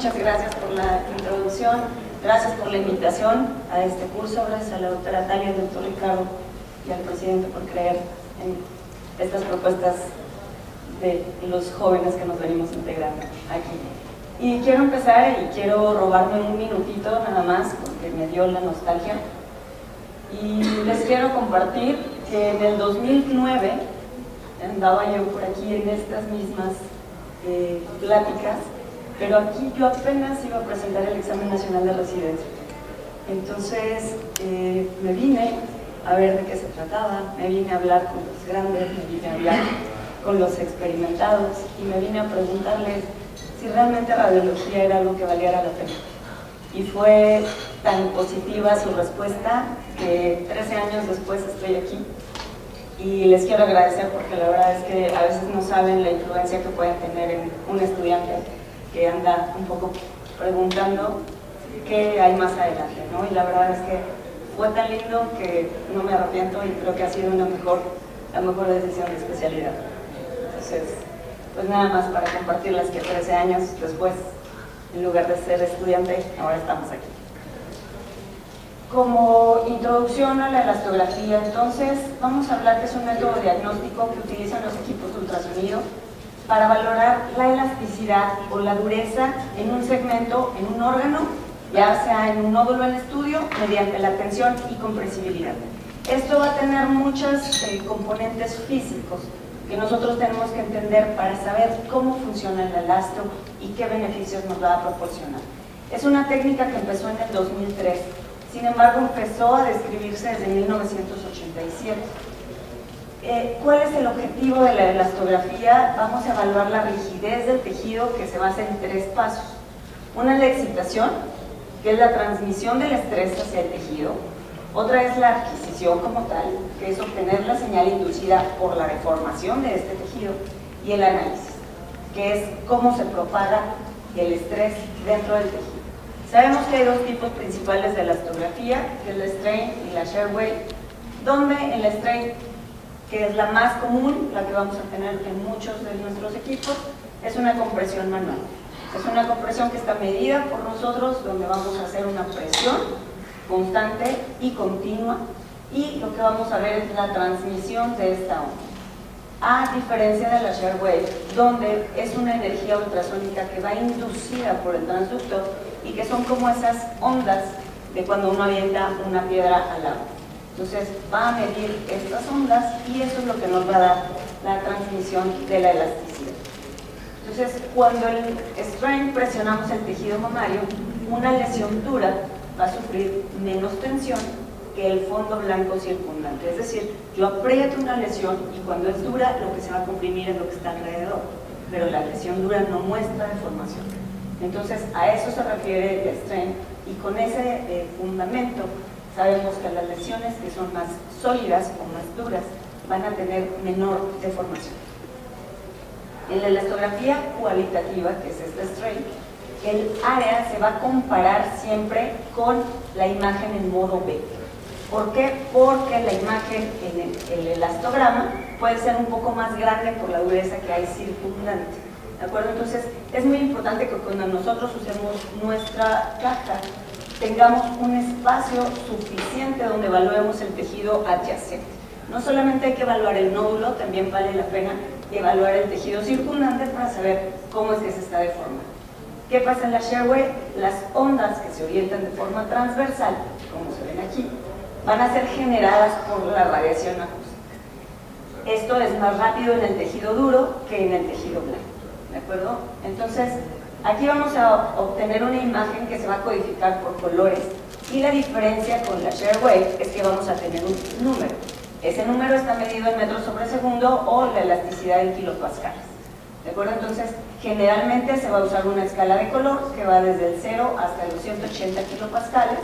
muchas gracias por la introducción, gracias por la invitación a este curso, gracias a la doctora Talia, al doctor Ricardo y al presidente por creer en estas propuestas de los jóvenes que nos venimos integrando aquí. Y quiero empezar y quiero robarme un minutito nada más porque me dio la nostalgia y les quiero compartir que en el 2009 andaba yo por aquí en estas mismas pláticas, pero aquí yo apenas iba a presentar el examen nacional de residencia. Entonces me vine a ver de qué se trataba, me vine a hablar con los grandes, me vine a hablar con los experimentados y me vine a preguntarles si realmente radiología era algo que valiera la pena. Y fue tan positiva su respuesta que 13 años después estoy aquí y les quiero agradecer porque la verdad es que a veces no saben la influencia que pueden tener en un estudiante que anda un poco preguntando qué hay más adelante, ¿no? Y la verdad es que fue tan lindo que no me arrepiento y creo que ha sido la mejor decisión de especialidad. Entonces, pues nada más para compartirles que 13 años después, en lugar de ser estudiante, ahora estamos aquí. Como introducción a la elastografía, entonces, vamos a hablar que es un método diagnóstico que utilizan los equipos de ultrasonido para valorar la elasticidad o la dureza en un segmento, en un órgano, ya sea en un nódulo en estudio, mediante la tensión y compresibilidad. Esto va a tener muchos componentes físicos que nosotros tenemos que entender para saber cómo funciona el elastro y qué beneficios nos va a proporcionar. Es una técnica que empezó en el 2003, sin embargo empezó a describirse desde 1987. ¿Cuál es el objetivo de la elastografía? Vamos a evaluar la rigidez del tejido, que se basa en 3 pasos. Una es la excitación, que es la transmisión del estrés hacia el tejido. Otra es la adquisición como tal, que es obtener la señal inducida por la deformación de este tejido. Y el análisis, que es cómo se propaga el estrés dentro del tejido. Sabemos que hay 2 tipos principales de elastografía, que es la strain y la shear wave, donde en la strain, que es la más común, la que vamos a tener en muchos de nuestros equipos, es una compresión manual. Es una compresión que está medida por nosotros, donde vamos a hacer una presión constante y continua, y lo que vamos a ver es la transmisión de esta onda. A diferencia de la shear wave, donde es una energía ultrasónica que va inducida por el transductor y que son como esas ondas de cuando uno avienta una piedra al agua. Entonces va a medir estas ondas y eso es lo que nos va a dar la transmisión de la elasticidad. Entonces, cuando el strain presionamos el tejido mamario, una lesión dura va a sufrir menos tensión que el fondo blanco circundante. Es decir, yo aprieto una lesión y cuando es dura, lo que se va a comprimir es lo que está alrededor, pero la lesión dura no muestra deformación. Entonces, a eso se refiere el strain y con ese fundamento sabemos que las lesiones que son más sólidas o más duras van a tener menor deformación. En la elastografía cualitativa, que es este strain, el área se va a comparar siempre con la imagen en modo B. ¿Por qué? Porque la imagen en el elastograma puede ser un poco más grande por la dureza que hay circundante. ¿De acuerdo? Entonces, es muy importante que cuando nosotros usemos nuestra caja, tengamos un espacio suficiente donde evaluemos el tejido adyacente. No solamente hay que evaluar el nódulo, también vale la pena evaluar el tejido circundante para saber cómo es que se está deformando. ¿Qué pasa en la shear wave? Las ondas que se orientan de forma transversal, como se ven aquí, van a ser generadas por la radiación acústica. Esto es más rápido en el tejido duro que en el tejido blando. ¿De acuerdo? Entonces, aquí vamos a obtener una imagen que se va a codificar por colores y la diferencia con la shear wave es que vamos a tener un número. Ese número está medido en metros sobre segundo o la elasticidad en kilopascales. ¿De acuerdo? Entonces, generalmente se va a usar una escala de color que va desde el 0 hasta los 180 kilopascales,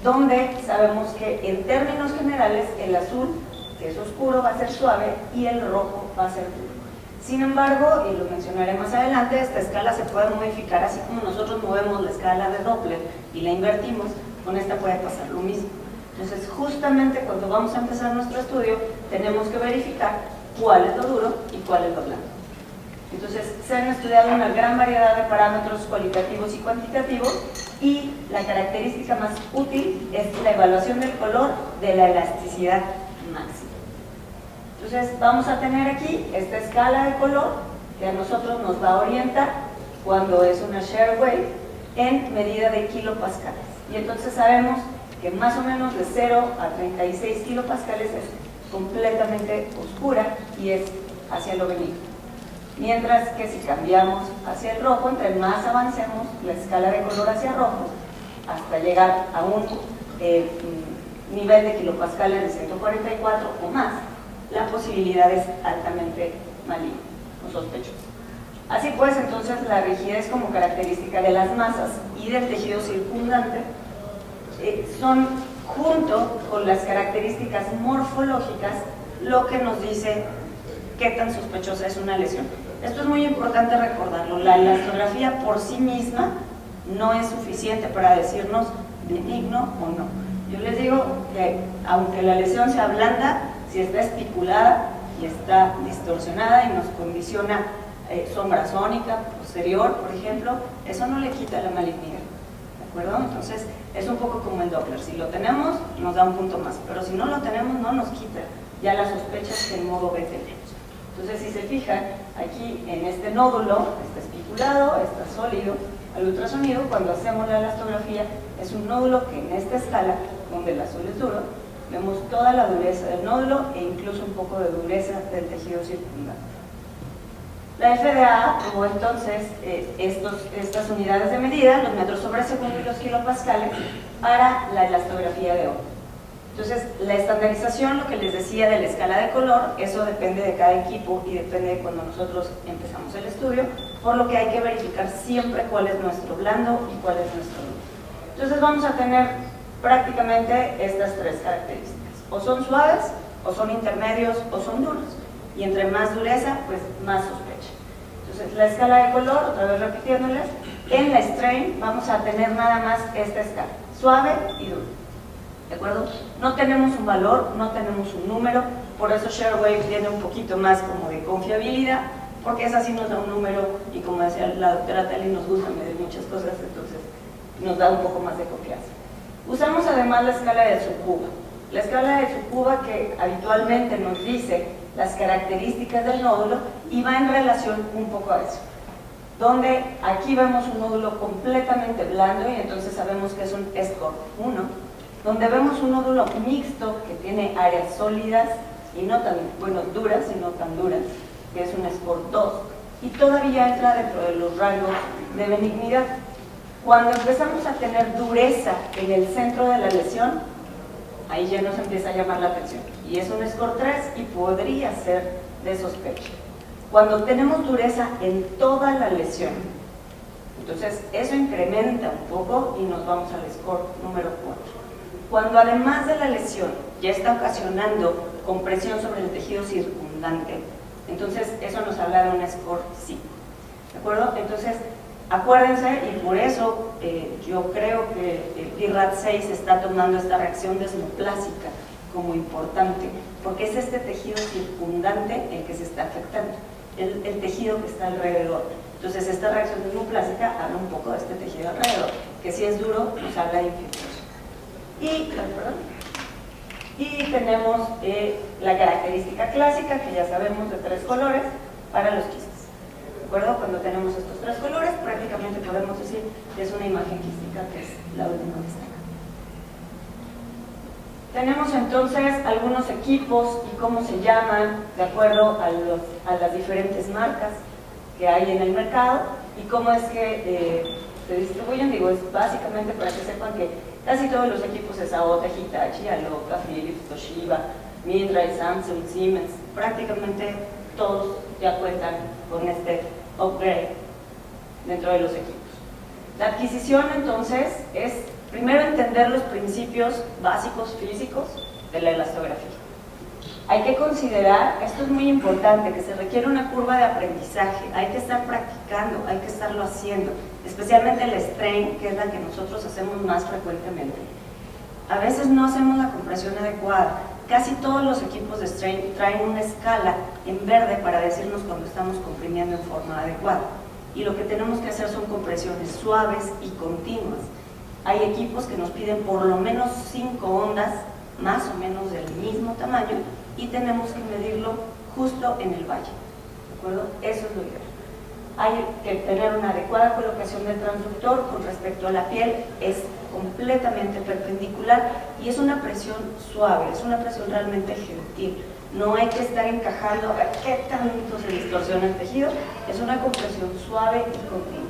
donde sabemos que en términos generales el azul, que es oscuro, va a ser suave y el rojo va a ser duro. Sin embargo, y lo mencionaré más adelante, esta escala se puede modificar así como nosotros movemos la escala de Doppler y la invertimos, con esta puede pasar lo mismo. Entonces, justamente cuando vamos a empezar nuestro estudio, tenemos que verificar cuál es lo duro y cuál es lo blando. Entonces, se han estudiado una gran variedad de parámetros cualitativos y cuantitativos y la característica más útil es la evaluación del color de la elasticidad máxima. Entonces, vamos a tener aquí esta escala de color que a nosotros nos va a orientar cuando es una shear wave en medida de kilopascales. Y entonces sabemos que más o menos de 0 a 36 kilopascales es completamente oscura y es hacia lo benigno. Mientras que si cambiamos hacia el rojo, entre más avancemos la escala de color hacia rojo, hasta llegar a un nivel de kilopascales de 144 o más, la posibilidad es altamente maligna o sospechosa. Así pues, entonces la rigidez como característica de las masas y del tejido circundante son, junto con las características morfológicas, lo que nos dice qué tan sospechosa es una lesión. Esto es muy importante recordarlo. La elastografía por sí misma no es suficiente para decirnos benigno o no. Yo les digo que aunque la lesión sea blanda, si está espiculada y está distorsionada y nos condiciona sombra sónica posterior, por ejemplo, eso no le quita la malignidad, ¿de acuerdo? Entonces es un poco como el Doppler. Si lo tenemos, nos da un punto más, pero si no lo tenemos, no nos quita ya las sospechas que en modo B tenemos. Entonces, si se fijan, aquí en este nódulo está espiculado, está sólido. Al ultrasonido, cuando hacemos la elastografía, es un nódulo que en esta escala, donde el azul es duro, vemos toda la dureza del nódulo e incluso un poco de dureza del tejido circundante. La FDA tuvo entonces estas unidades de medida, los metros sobre segundo y los kilopascales, para la elastografía de oro. Entonces, la estandarización, lo que les decía de la escala de color, eso depende de cada equipo y depende de cuando nosotros empezamos el estudio, por lo que hay que verificar siempre cuál es nuestro blando y cuál es nuestro duro. Entonces, vamos a tener prácticamente estas tres características. O son suaves, o son intermedios, o son duros. Y entre más dureza, pues más sospecha. Entonces, la escala de color, otra vez repitiéndoles, en la strain vamos a tener nada más esta escala, suave y duro. ¿De acuerdo? No tenemos un valor, no tenemos un número, por eso shear wave tiene un poquito más como de confiabilidad, porque esa sí nos da un número y como decía la doctora Tali, nos gusta medir muchas cosas, entonces nos da un poco más de confianza. Usamos además la escala de Tsukuba. La escala de Tsukuba que habitualmente nos dice las características del nódulo y va en relación un poco a eso. Donde aquí vemos un nódulo completamente blando y entonces sabemos que es un score 1, donde vemos un nódulo mixto que tiene áreas sólidas y no tan, bueno, duras, sino tan duras, que es un score 2, y todavía entra dentro de los rangos de benignidad. Cuando empezamos a tener dureza en el centro de la lesión, ahí ya nos empieza a llamar la atención, y es un score 3 y podría ser de sospecha. Cuando tenemos dureza en toda la lesión, entonces eso incrementa un poco y nos vamos al score número 4. Cuando además de la lesión ya está ocasionando compresión sobre el tejido circundante, entonces eso nos habla de un score 5, ¿de acuerdo? Entonces, acuérdense, y por eso yo creo que el PIRAD-6 está tomando esta reacción desmoplásica como importante, porque es este tejido circundante el que se está afectando, el tejido que está alrededor. Entonces, esta reacción desmoplásica habla un poco de este tejido alrededor, que si es duro nos habla de infiltración. Y tenemos la característica clásica, que ya sabemos, de 3 colores para los quistes. ¿De acuerdo? Cuando tenemos estos 3 colores, prácticamente podemos decir que es una imagen quística, que es la última que está acá. Tenemos entonces algunos equipos y cómo se llaman, de acuerdo a las diferentes marcas que hay en el mercado y cómo es que se distribuyen. Digo, es básicamente para que sepan que casi todos los equipos es Aote, Hitachi, Aloka, Philips, Toshiba, Mindray, Samsung, Siemens, prácticamente todos ya cuentan con este upgrade dentro de los equipos. La adquisición entonces es primero entender los principios básicos físicos de la elastografía. Hay que considerar, esto es muy importante, que se requiere una curva de aprendizaje, hay que estar practicando, hay que estarlo haciendo, especialmente el strain, que es la que nosotros hacemos más frecuentemente. A veces no hacemos la compresión adecuada, Casi todos los equipos de strain traen una escala en verde para decirnos cuando estamos comprimiendo en forma adecuada. Y lo que tenemos que hacer son compresiones suaves y continuas. Hay equipos que nos piden por lo menos 5 ondas, más o menos del mismo tamaño, y tenemos que medirlo justo en el valle. ¿De acuerdo? Eso es lo ideal. Hay que tener una adecuada colocación del transductor con respecto a la piel, es completamente perpendicular y es una presión suave, es una presión realmente gentil. No hay que estar encajando a qué tanto se distorsiona el tejido, es una compresión suave y continua.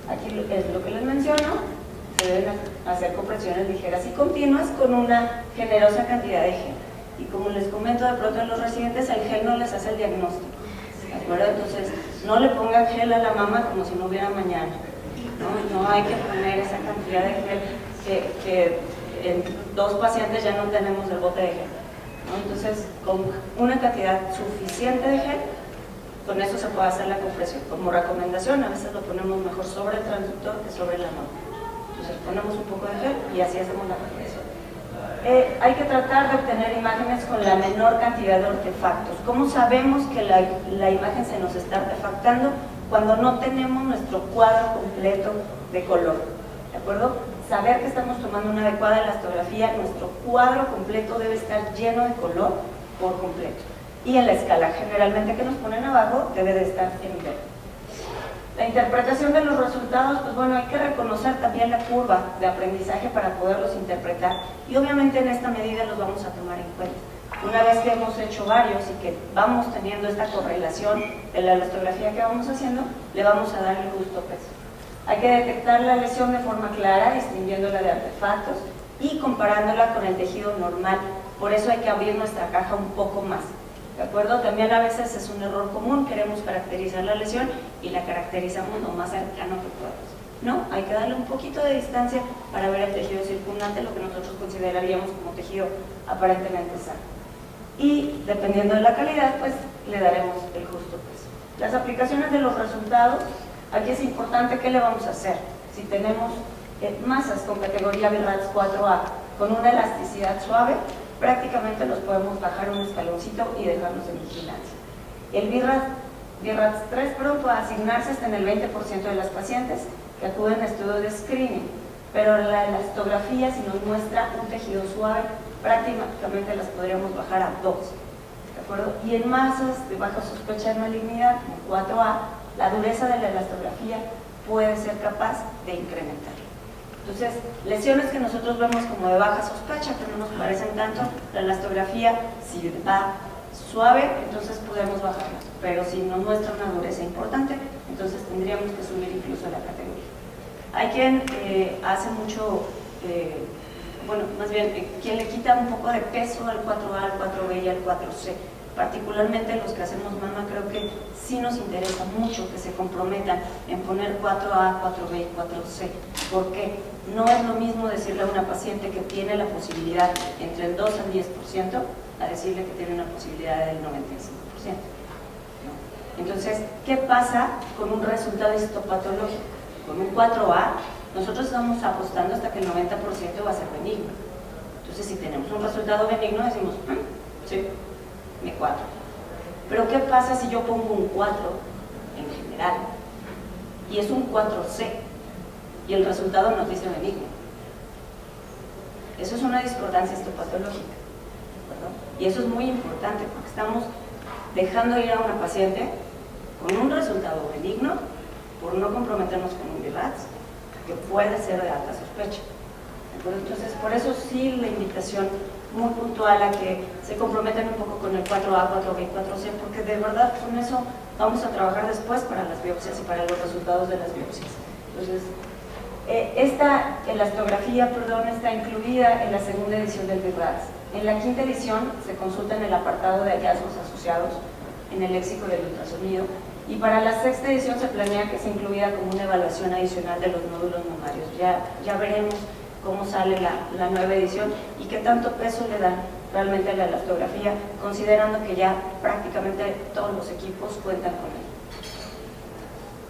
Aquí es lo que les menciono, se deben hacer compresiones ligeras y continuas con una generosa cantidad de gel. Y como les comento, de pronto en los residentes el gel no les hace el diagnóstico. ¿De acuerdo? Entonces, no le pongan gel a la mama como si no hubiera mañana. No hay que poner esa cantidad de gel que en 2 pacientes ya no tenemos el bote de gel. Entonces, con una cantidad suficiente de gel, con eso se puede hacer la compresión. Como recomendación, a veces lo ponemos mejor sobre el transductor que sobre la mama. Entonces, ponemos un poco de gel y así hacemos la compresión. Hay que tratar de obtener imágenes con la menor cantidad de artefactos. ¿Cómo sabemos que la imagen se nos está artefactando? Cuando no tenemos nuestro cuadro completo de color. ¿De acuerdo? Saber que estamos tomando una adecuada elastografía, nuestro cuadro completo debe estar lleno de color por completo. Y en la escala generalmente que nos ponen abajo debe de estar en verde. La interpretación de los resultados, pues bueno, hay que reconocer también la curva de aprendizaje para poderlos interpretar y obviamente en esta medida los vamos a tomar en cuenta. Una vez que hemos hecho varios y que vamos teniendo esta correlación de la elastografía que vamos haciendo, le vamos a dar el justo peso. Hay que detectar la lesión de forma clara, distinguiéndola de artefactos y comparándola con el tejido normal. Por eso hay que abrir nuestra caja un poco más. ¿De acuerdo? También a veces es un error común, queremos caracterizar la lesión y la caracterizamos lo más cercano que podemos. No, hay que darle un poquito de distancia para ver el tejido circundante, lo que nosotros consideraríamos como tejido aparentemente sano. Y dependiendo de la calidad, pues le daremos el justo peso. Las aplicaciones de los resultados, aquí es importante qué le vamos a hacer. Si tenemos masas con categoría BIRADS 4A con una elasticidad suave, prácticamente los podemos bajar un escaloncito y dejarlos en vigilancia. El BIRADS 3 puede asignarse hasta en el 20% de las pacientes que acuden a estudios de screening, pero la elastografía, si nos muestra un tejido suave, prácticamente las podríamos bajar a 2. ¿De acuerdo? Y en masas de baja sospecha de malignidad, como 4A, la dureza de la elastografía puede ser capaz de incrementar. Entonces, lesiones que nosotros vemos como de baja sospecha, que no nos parecen tanto, la elastografía, si va suave, entonces podemos bajarla, pero si nos muestra una dureza importante, entonces tendríamos que subir incluso la categoría. Hay quien hace mucho, bueno, más bien, quien le quita un poco de peso al 4A, al 4B y al 4C. Particularmente los que hacemos mama, creo que sí nos interesa mucho que se comprometan en poner 4A, 4B y 4C. ¿Por qué? No es lo mismo decirle a una paciente que tiene la posibilidad entre el 2 al 10% a decirle que tiene una posibilidad del 95%. ¿No? Entonces, ¿qué pasa con un resultado histopatológico? Con un 4A, nosotros estamos apostando hasta que el 90% va a ser benigno. Entonces, si tenemos un resultado benigno, decimos, sí, de 4. Pero ¿qué pasa si yo pongo un 4 en general y es un 4C y el resultado nos dice benigno? Eso es una discordancia histopatológica, ¿verdad? Y eso es muy importante porque estamos dejando ir a una paciente con un resultado benigno por no comprometernos con un BIRADS que puede ser de alta sospecha. Entonces, por eso sí la invitación muy puntual a que se comprometen un poco con el 4A, 4B y 4C, porque de verdad con eso vamos a trabajar después para las biopsias y para los resultados de las biopsias. Entonces, esta elastografía, está incluida en la segunda edición del BIRADS. En la quinta edición se consulta en el apartado de hallazgos asociados en el léxico del ultrasonido, y para la sexta edición se planea que sea incluida como una evaluación adicional de los nódulos mamarios. Ya veremos cómo sale la nueva edición y qué tanto peso le dan realmente a la elastografía, considerando que ya prácticamente todos los equipos cuentan con él.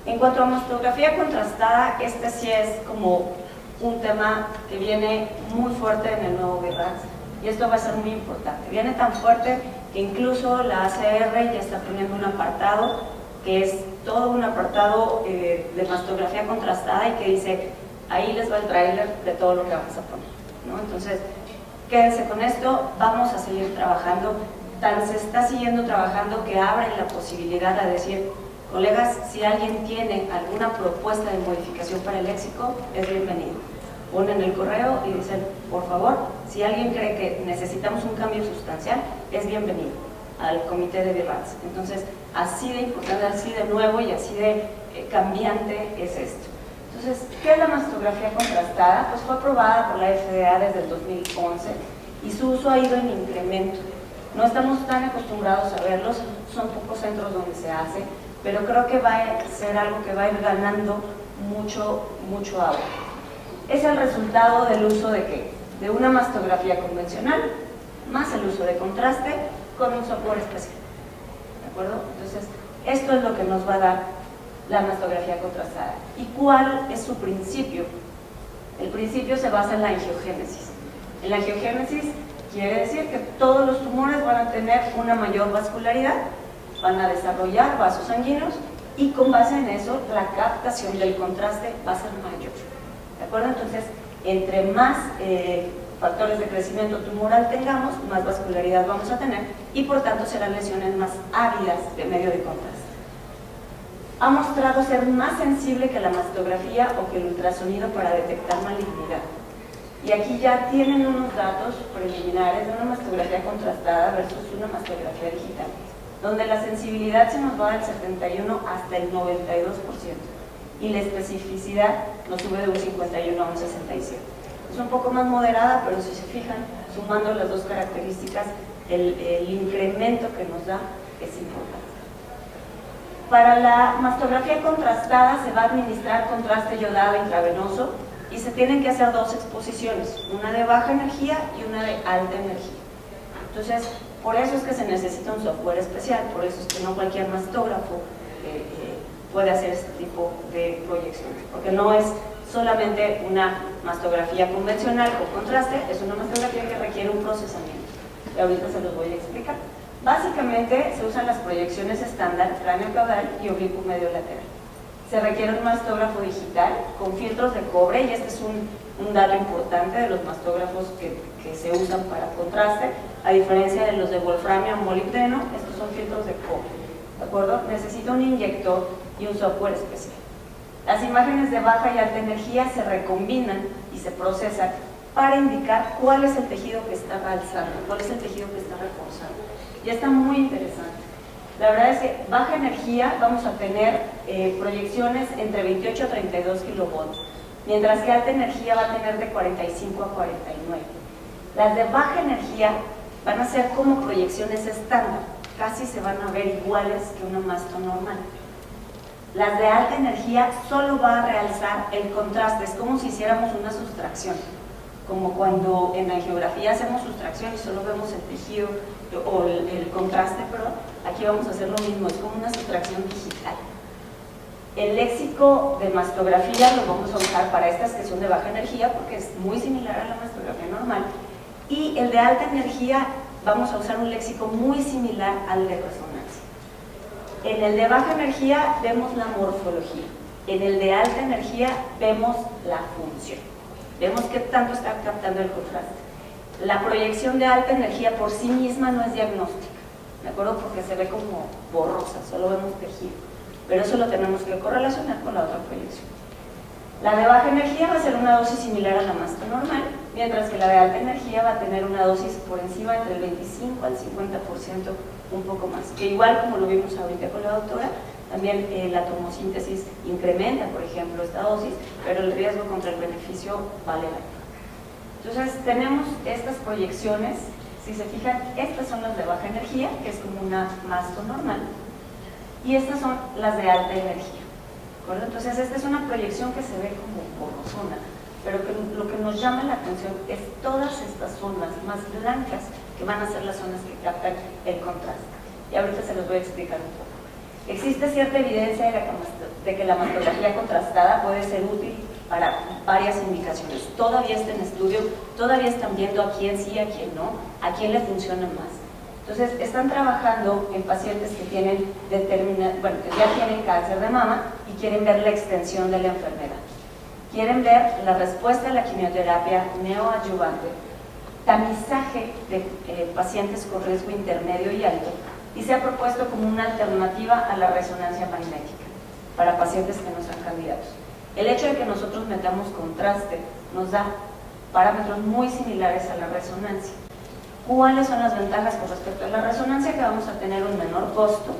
En cuanto a mastografía contrastada, este sí es como un tema que viene muy fuerte en el nuevo BIRADS. Y esto va a ser muy importante. Viene tan fuerte que incluso la ACR ya está poniendo un apartado que es todo un apartado de mastografía contrastada y que dice, ahí les va el tráiler de todo lo que vamos a poner, ¿no? Entonces, quédense con esto, vamos a seguir trabajando. Tan se está siguiendo trabajando que abren la posibilidad a decir, colegas, si alguien tiene alguna propuesta de modificación para el léxico, es bienvenido. Ponen el correo y dicen, por favor, si alguien cree que necesitamos un cambio sustancial, es bienvenido al comité de debates. Entonces, así de importante, así de nuevo y así de cambiante es esto. Entonces, ¿qué es la mastografía contrastada? Pues fue aprobada por la FDA desde el 2011 y su uso ha ido en incremento. No estamos tan acostumbrados a verlos, son pocos centros donde se hace, pero creo que va a ser algo que va a ir ganando mucho auge. Es el resultado del uso de ¿qué? De una mastografía convencional, más el uso de contraste con un software especial. ¿De acuerdo? Entonces, esto es lo que nos va a dar la mastografía contrastada. ¿Y cuál es su principio? El principio se basa en la angiogénesis. En la angiogénesis quiere decir que todos los tumores van a tener una mayor vascularidad, van a desarrollar vasos sanguíneos y con base en eso la captación del contraste va a ser mayor. ¿De acuerdo? Entonces, entre más factores de crecimiento tumoral tengamos, más vascularidad vamos a tener y por tanto serán lesiones más ávidas de medio de contraste. Ha mostrado ser más sensible que la mastografía o que el ultrasonido para detectar malignidad. Y aquí ya tienen unos datos preliminares de una mastografía contrastada versus una mastografía digital, donde la sensibilidad se nos va del 71 hasta el 92% y la especificidad nos sube de un 51 a un 67. Es un poco más moderada, pero si se fijan, sumando las dos características, el incremento que nos da es importante. Para la mastografía contrastada se va a administrar contraste yodado intravenoso y se tienen que hacer dos exposiciones, una de baja energía y una de alta energía. Entonces, por eso es que se necesita un software especial, por eso es que no cualquier mastógrafo puede hacer este tipo de proyecciones, porque no es solamente una mastografía convencional con contraste, es una mastografía que requiere un procesamiento. Y ahorita se los voy a explicar. Básicamente se usan las proyecciones estándar, cráneo caudal y oblicuo medio lateral. Se requiere un mastógrafo digital con filtros de cobre, y este es un dato importante de los mastógrafos que se usan para contraste, a diferencia de los de wolframio o molibdeno, estos son filtros de cobre. ¿De acuerdo? Necesita un inyector y un software especial. Las imágenes de baja y alta energía se recombinan y se procesan para indicar cuál es el tejido que está alzando, cuál es el tejido que está reforzando. Y está muy interesante. La verdad es que baja energía vamos a tener proyecciones entre 28 a 32 kilovolts, mientras que alta energía va a tener de 45 a 49. Las de baja energía van a ser como proyecciones estándar, casi se van a ver iguales que una masto normal. Las de alta energía solo va a realzar el contraste, es como si hiciéramos una sustracción, como cuando en la angiografía hacemos sustracción y solo vemos el tejido o el contraste, perdón, aquí vamos a hacer lo mismo, es como una sustracción digital. El léxico de mastografía lo vamos a usar para estas que son de baja energía porque es muy similar a la mastografía normal, y el de alta energía vamos a usar un léxico muy similar al de resonancia. En el de baja energía vemos la morfología, en el de alta energía vemos la función, vemos qué tanto está captando el contraste. La proyección de alta energía por sí misma no es diagnóstica, ¿de acuerdo? Porque se ve como borrosa, solo vemos tejido, pero eso lo tenemos que correlacionar con la otra proyección. La de baja energía va a ser una dosis similar a la masto normal, mientras que la de alta energía va a tener una dosis por encima entre el 25 al 50%, un poco más, que igual como lo vimos ahorita con la doctora, también la tomosíntesis incrementa, por ejemplo, esta dosis, pero el riesgo contra el beneficio vale la pena. Entonces tenemos estas proyecciones, si se fijan, estas son las de baja energía, que es como una masto normal, y estas son las de alta energía. ¿De acuerdo? Entonces esta es una proyección que se ve como borrosona, pero que lo que nos llama la atención es todas estas zonas más blancas que van a ser las zonas que captan el contraste. Y ahorita se los voy a explicar un poco. Existe cierta evidencia de que la mastografía contrastada puede ser útil para varias indicaciones. Todavía está en estudio, todavía están viendo a quién sí, a quién no, a quién le funciona más. Entonces, están trabajando en pacientes que tienen que ya tienen cáncer de mama y quieren ver la extensión de la enfermedad. Quieren ver la respuesta a la quimioterapia neoadyuvante, tamizaje de pacientes con riesgo intermedio y alto, y se ha propuesto como una alternativa a la resonancia magnética para pacientes que no sean candidatos. El hecho de que nosotros metamos contraste nos da parámetros muy similares a la resonancia. ¿Cuáles son las ventajas con respecto a la resonancia? Que vamos a tener un menor costo,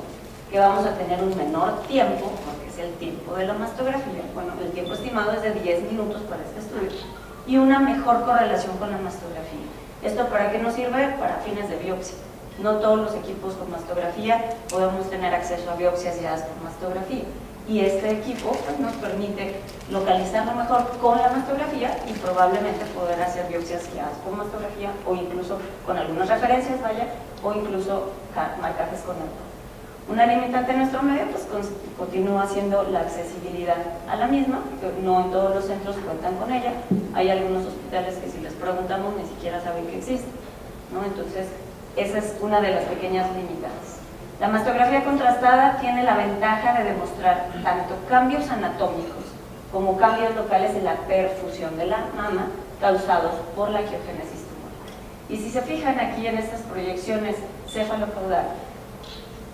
que vamos a tener un menor tiempo, porque es el tiempo de la mastografía. Bueno, el tiempo estimado es de 10 minutos para este estudio, y una mejor correlación con la mastografía. ¿Esto para qué nos sirve? Para fines de biopsia. No todos los equipos con mastografía podemos tener acceso a biopsias guiadas por mastografía. Y este equipo pues, nos permite localizarlo mejor con la mastografía y probablemente poder hacer biopsias guiadas por mastografía o incluso con algunas referencias, o incluso marcajes con el. Una limitante en nuestro medio pues continúa siendo la accesibilidad a la misma, que no en todos los centros cuentan con ella. Hay algunos hospitales que si les preguntamos ni siquiera saben que existe, ¿no? Entonces, esa es una de las pequeñas limitantes. La mastografía contrastada tiene la ventaja de demostrar tanto cambios anatómicos como cambios locales en la perfusión de la mama causados por la angiogénesis tumoral. Y si se fijan aquí en estas proyecciones cefalocaudal,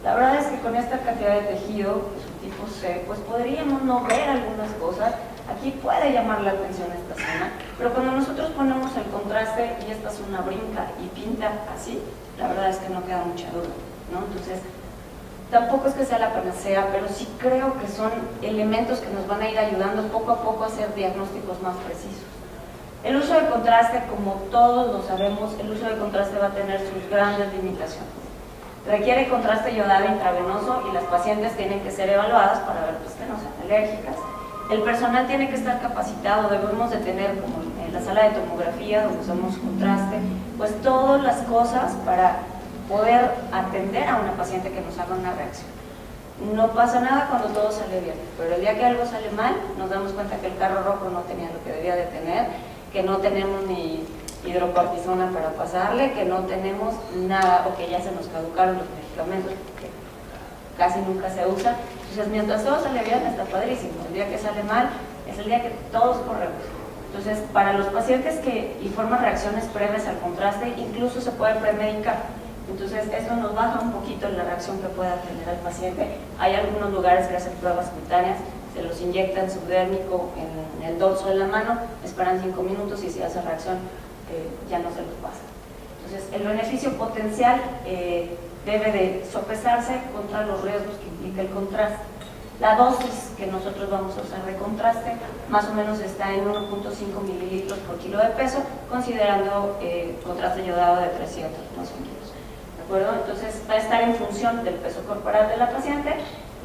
la verdad es que con esta cantidad de tejido, que es un tipo C, pues podríamos no ver algunas cosas. Aquí puede llamar la atención esta zona, pero cuando nosotros ponemos el contraste y esta zona brinca y pinta así, la verdad es que no queda mucha duda, ¿no? Entonces, tampoco es que sea la panacea, pero sí creo que son elementos que nos van a ir ayudando poco a poco a hacer diagnósticos más precisos. El uso de contraste, como todos lo sabemos, el uso de contraste va a tener sus grandes limitaciones. Requiere contraste iodado intravenoso y las pacientes tienen que ser evaluadas para ver pues, que no sean alérgicas. El personal tiene que estar capacitado, debemos de tener, como en la sala de tomografía donde usamos contraste, pues todas las cosas para poder atender a una paciente que nos haga una reacción. No pasa nada cuando todo sale bien, pero el día que algo sale mal, nos damos cuenta que el carro rojo no tenía lo que debía de tener, que no tenemos ni hidrocortisona para pasarle, que no tenemos nada, o que ya se nos caducaron los medicamentos, que casi nunca se usa. Entonces, mientras todo sale bien, está padrísimo. El día que sale mal, es el día que todos corremos. Entonces, para los pacientes que informan reacciones previas al contraste, incluso se puede premedicar. Entonces, eso nos baja un poquito la reacción que pueda tener el paciente. Hay algunos lugares que hacen pruebas cutáneas, se los inyectan subdérmico en el dorso de la mano, esperan 5 minutos y si hace reacción, ya no se los pasa. Entonces, el beneficio potencial debe de sopesarse contra los riesgos que implica el contraste. La dosis que nosotros vamos a usar de contraste más o menos está en 1.5 mililitros por kilo de peso, considerando contraste yodado de 300 más o menos. ¿De acuerdo? Entonces va a estar en función del peso corporal de la paciente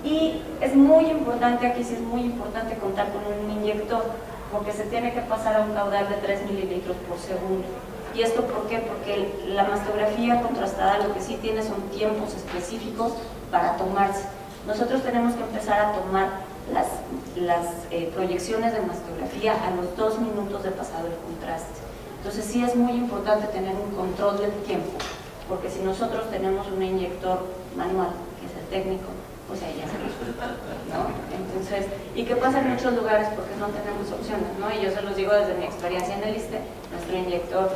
y es muy importante, aquí sí es muy importante contar con un inyector porque se tiene que pasar a un caudal de 3 mililitros por segundo. ¿Y esto por qué? Porque la mastografía contrastada lo que sí tiene son tiempos específicos para tomarse. Nosotros tenemos que empezar a tomar las proyecciones de mastografía a los 2 minutos de pasado el contraste. Entonces sí es muy importante tener un control del tiempo, porque si nosotros tenemos un inyector manual, que es el técnico, pues ahí ya se nos fue, ¿no? Entonces, ¿y qué pasa en muchos lugares? Porque no tenemos opciones, ¿no? Y yo se los digo desde mi experiencia en el ISSSTE, nuestro inyector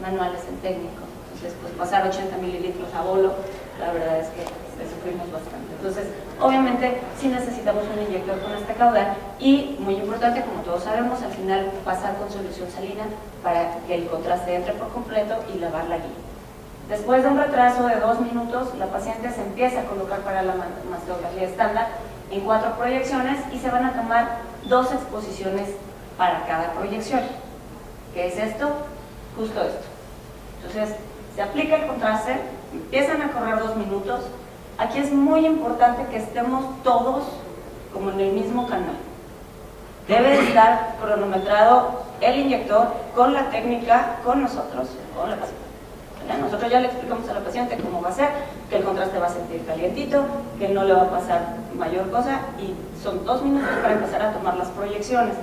manual es el técnico. Entonces, pues pasar 80 mililitros a bolo, la verdad es que sufrimos bastante. Entonces, obviamente, sí necesitamos un inyector con este caudal y, muy importante, como todos sabemos, al final pasar con solución salina para que el contraste entre por completo y lavar la guía. Después de un retraso de 2 minutos, la paciente se empieza a colocar para la mastografía estándar en 4 proyecciones y se van a tomar 2 exposiciones para cada proyección. ¿Qué es esto? Justo esto. Entonces, se aplica el contraste, empiezan a correr 2 minutos. Aquí es muy importante que estemos todos como en el mismo canal. Debe de estar cronometrado el inyector con la técnica, con nosotros, con la paciente. Nosotros ya le explicamos a la paciente cómo va a ser, que el contraste va a sentir calientito, que no le va a pasar mayor cosa y son 2 minutos para empezar a tomar las proyecciones.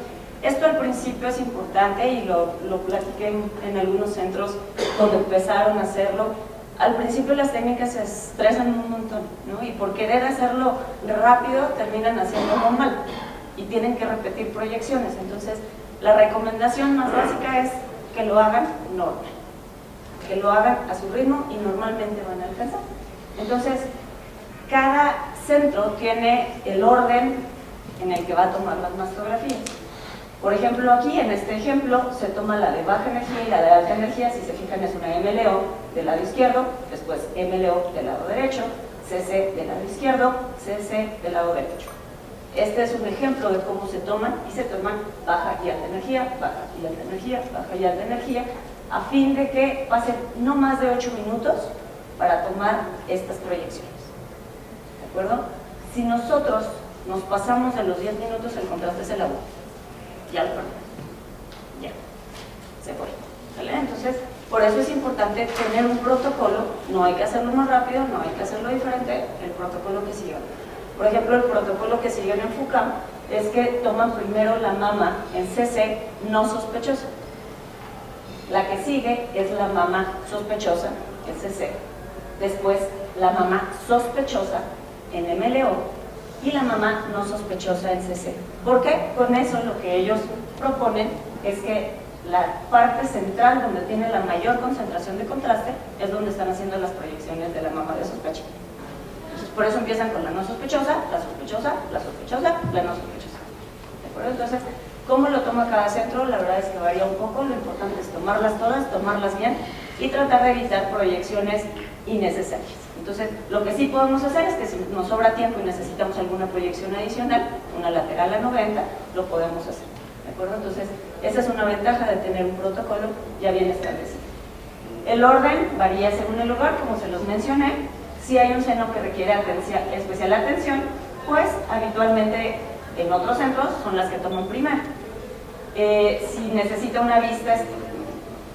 Esto al principio es importante y lo platiqué en algunos centros donde empezaron a hacerlo. Al principio las técnicas se estresan un montón, ¿no? Y por querer hacerlo rápido terminan haciéndolo mal y tienen que repetir proyecciones. Entonces, la recomendación más básica es que lo hagan normal, que lo hagan a su ritmo y normalmente van a alcanzar. Entonces, cada centro tiene el orden en el que va a tomar las mastografías. Por ejemplo, aquí en este ejemplo se toma la de baja energía y la de alta energía. Si se fijan, es una MLO del lado izquierdo, después MLO del lado derecho, CC del lado izquierdo, CC del lado derecho. Este es un ejemplo de cómo se toman, y se toman baja y alta energía, baja y alta energía, baja y alta energía, a fin de que pasen no más de 8 minutos para tomar estas proyecciones. ¿De acuerdo? Si nosotros nos pasamos de los 10 minutos, el contraste se elabora. Ya lo perdemos. Ya. Se fue. ¿Vale? Entonces, por eso es importante tener un protocolo. No hay que hacerlo más rápido, no hay que hacerlo diferente. El protocolo que sigan. Por ejemplo, el protocolo que siguen en FUCAM es que toman primero la mama en CC no sospechosa. La que sigue es la mama sospechosa en CC. Después, la mama sospechosa en MLO. Y la mama no sospechosa en CC. ¿Por qué? Con eso lo que ellos proponen es que la parte central donde tiene la mayor concentración de contraste es donde están haciendo las proyecciones de la mama de sospecha. Entonces, por eso empiezan con la no sospechosa, la sospechosa, la sospechosa, la no sospechosa. ¿De acuerdo? Entonces, ¿cómo lo toma cada centro? La verdad es que varía un poco. Lo importante es tomarlas todas, tomarlas bien y tratar de evitar proyecciones innecesarias. Entonces, lo que sí podemos hacer es que si nos sobra tiempo y necesitamos alguna proyección adicional, una lateral a 90, lo podemos hacer. ¿De acuerdo? Entonces, esa es una ventaja de tener un protocolo ya bien establecido. El orden varía según el lugar, como se los mencioné. Si hay un seno que requiere especial atención, pues habitualmente en otros centros son las que toman primero. Si necesita una vista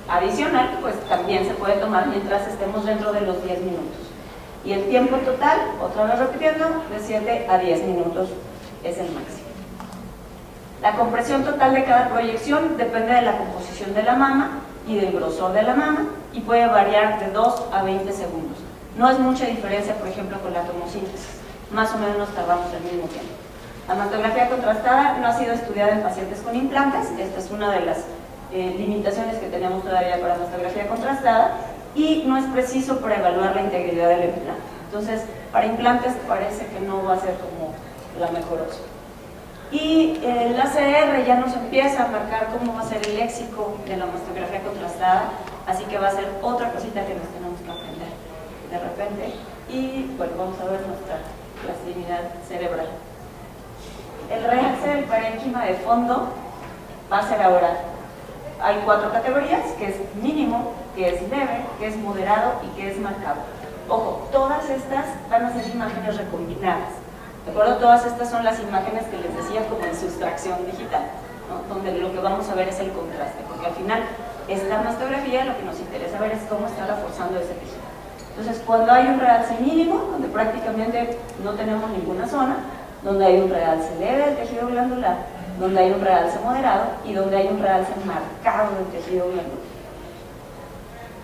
adicional, pues también se puede tomar mientras estemos dentro de los 10 minutos. Y el tiempo total, otra vez repitiendo, de 7 a 10 minutos es el máximo. La compresión total de cada proyección depende de la composición de la mama y del grosor de la mama y puede variar de 2 a 20 segundos. No es mucha diferencia, por ejemplo, con la tomosíntesis. Más o menos nos tardamos el mismo tiempo. La mastografía contrastada no ha sido estudiada en pacientes con implantes. Esta es una de las limitaciones que tenemos todavía para la mastografía contrastada. Y no es preciso para evaluar la integridad del implante. Entonces, para implantes parece que no va a ser como la mejor opción. Y el ACR ya nos empieza a marcar cómo va a ser el léxico de la mastografía contrastada, así que va a ser otra cosita que nos tenemos que aprender de repente. Y bueno, vamos a ver nuestra plasticidad cerebral. El realce del parénquima de fondo va a ser ahora. Hay 4 categorías, que es mínimo, que es leve, que es moderado y que es marcado. Ojo, todas estas van a ser imágenes recombinadas. ¿De acuerdo? Todas estas son las imágenes que les decía como en sustracción digital, ¿no? Donde lo que vamos a ver es el contraste, porque al final esta mastografía lo que nos interesa ver es cómo está reforzando ese tejido. Entonces, cuando hay un realce mínimo, donde prácticamente no tenemos ninguna zona, donde hay un realce leve del tejido glandular, donde hay un realce moderado y donde hay un realce marcado del tejido glandular.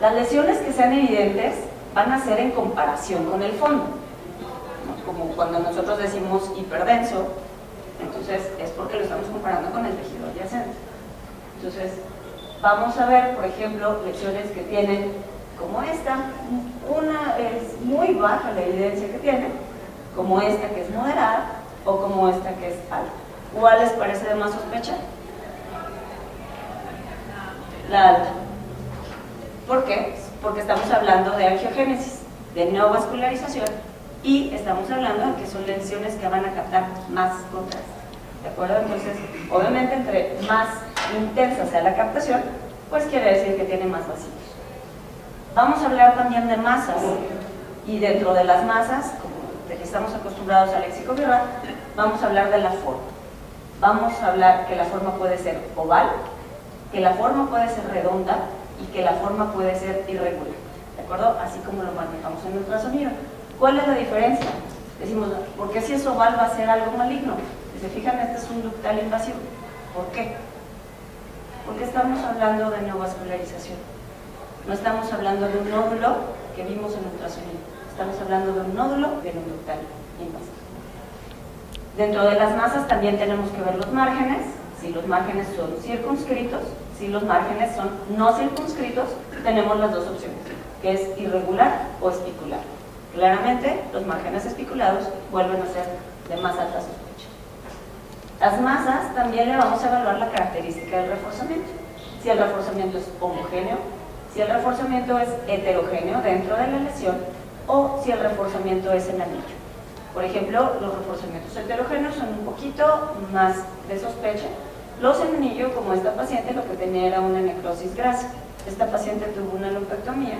Las lesiones que sean evidentes van a ser en comparación con el fondo, ¿no? Como cuando nosotros decimos hiperdenso, entonces es porque lo estamos comparando con el tejido adyacente. Entonces, vamos a ver, por ejemplo, lesiones que tienen como esta, una es muy baja la evidencia que tiene, como esta que es moderada o como esta que es alta. ¿Cuál les parece de más sospecha? La alta. ¿Por qué? Porque estamos hablando de angiogénesis, de neovascularización, y estamos hablando de que son lesiones que van a captar más contraste. ¿De acuerdo? Entonces, obviamente, entre más intensa sea la captación, pues quiere decir que tiene más vacíos. Vamos a hablar también de masas, y dentro de las masas, como de que estamos acostumbrados al léxico visual, vamos a hablar de la forma. Vamos a hablar que la forma puede ser oval, que la forma puede ser redonda y que la forma puede ser irregular, ¿de acuerdo? Así como lo manejamos en el ultrasonido. ¿Cuál es la diferencia? Decimos, ¿por qué si es oval va a ser algo maligno? Si se fijan, este es un ductal invasivo. ¿Por qué? porque estamos hablando de neovascularización. No estamos hablando de un nódulo que vimos en ultrasonido, estamos hablando de un nódulo venoductal invasivo. Dentro de las masas también tenemos que ver los márgenes, si los márgenes son circunscritos, si los márgenes son no circunscritos, tenemos las dos opciones, que es irregular o espicular. Claramente, los márgenes espiculados vuelven a ser de más alta sospecha. Las masas también le vamos a evaluar la característica del reforzamiento. Si el reforzamiento es homogéneo, si el reforzamiento es heterogéneo dentro de la lesión o si el reforzamiento es en anillo. Por ejemplo, los reforzamientos heterogéneos son un poquito más de sospecha. Los en anillo, como esta paciente, lo que tenía era una necrosis grasa. Esta paciente tuvo una lumpectomía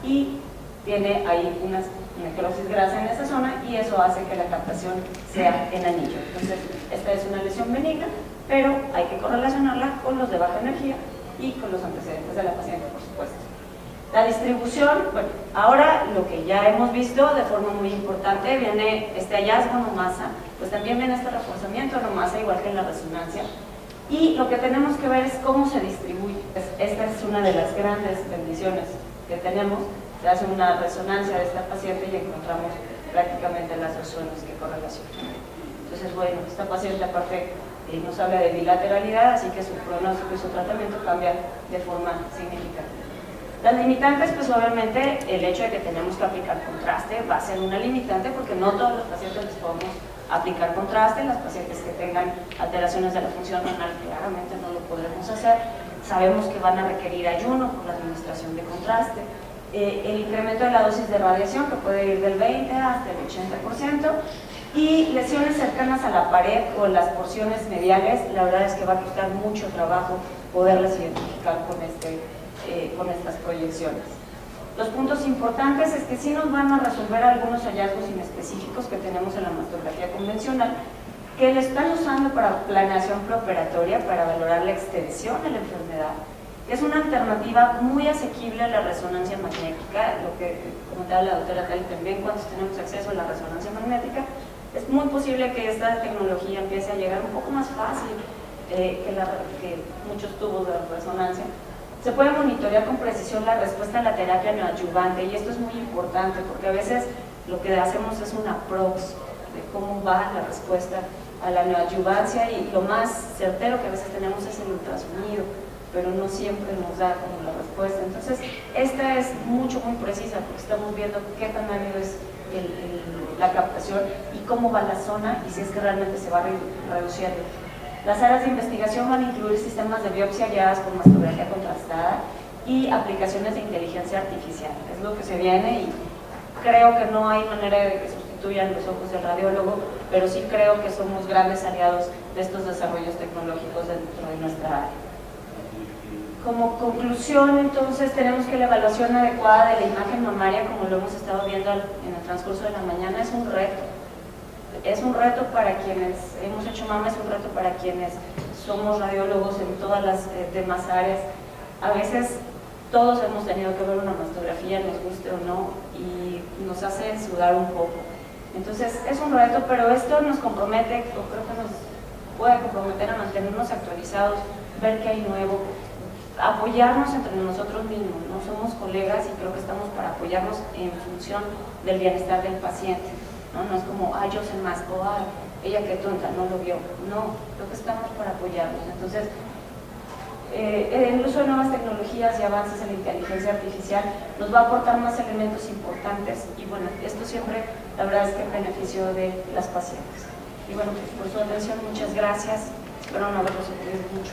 y tiene ahí una necrosis grasa en esa zona y eso hace que la captación sea en anillo. Entonces, esta es una lesión benigna, pero hay que correlacionarla con los de baja energía y con los antecedentes de la paciente, por supuesto. La distribución, bueno, ahora lo que ya hemos visto de forma muy importante, viene este hallazgo no masa, pues también viene este reforzamiento no masa, igual que en la resonancia, y lo que tenemos que ver es cómo se distribuye. Esta es una de las grandes bendiciones que tenemos. Se hace una resonancia de esta paciente y encontramos prácticamente las dos zonas que correlacionan. Entonces, bueno, esta paciente aparte nos habla de bilateralidad, así que su pronóstico y su tratamiento cambia de forma significativa. Las limitantes, pues obviamente el hecho de que tenemos que aplicar contraste va a ser una limitante porque no todos los pacientes les podemos aplicar contraste. Las pacientes que tengan alteraciones de la función renal claramente no lo podremos hacer. Sabemos que van a requerir ayuno por la administración de contraste. El incremento de la dosis de radiación que puede ir del 20 hasta el 80%. Y lesiones cercanas a la pared o las porciones mediales, la verdad es que va a costar mucho trabajo poderlas identificar con estas proyecciones. Los puntos importantes es que sí nos van a resolver algunos hallazgos inespecíficos que tenemos en la mastografía convencional, que le están usando para planeación preoperatoria, para valorar la extensión de la enfermedad. Es una alternativa muy asequible a la resonancia magnética, lo que comentaba la doctora Tali también, cuando tenemos acceso a la resonancia magnética. Es muy posible que esta tecnología empiece a llegar un poco más fácil que muchos tubos de resonancia. Se puede monitorear con precisión la respuesta a la terapia neoadyuvante y esto es muy importante porque a veces lo que hacemos es una prox de cómo va la respuesta a la neoadyuvancia y lo más certero que a veces tenemos es el ultrasonido, pero no siempre nos da como la respuesta. Entonces, esta es muy precisa porque estamos viendo qué tan árido es la captación y cómo va la zona y si es que realmente se va reduciendo. Las áreas de investigación van a incluir sistemas de biopsia guiadas con mastografía contrastada y aplicaciones de inteligencia artificial. Es lo que se viene y creo que no hay manera de que sustituyan los ojos del radiólogo, pero sí creo que somos grandes aliados de estos desarrollos tecnológicos dentro de nuestra área. Como conclusión, entonces, tenemos que la evaluación adecuada de la imagen mamaria, como lo hemos estado viendo en el transcurso de la mañana, es un reto. Es un reto para quienes hemos hecho mama, es un reto para quienes somos radiólogos en todas las demás áreas. A veces todos hemos tenido que ver una mastografía, nos guste o no, y nos hace sudar un poco. Entonces es un reto, pero esto nos compromete, o creo que nos puede comprometer a mantenernos actualizados, ver qué hay nuevo, apoyarnos entre nosotros mismos, ¿no? Somos colegas y creo que estamos para apoyarnos en función del bienestar del paciente. No es como, yo sé más, o ella qué tonta, no lo vio. No, creo que estamos para apoyarnos. Entonces, el uso de nuevas tecnologías y avances en la inteligencia artificial nos va a aportar más elementos importantes y bueno, esto siempre, la verdad es que en beneficio de las pacientes. Y bueno, pues por su atención, muchas gracias. Espero no haberlos atendido mucho.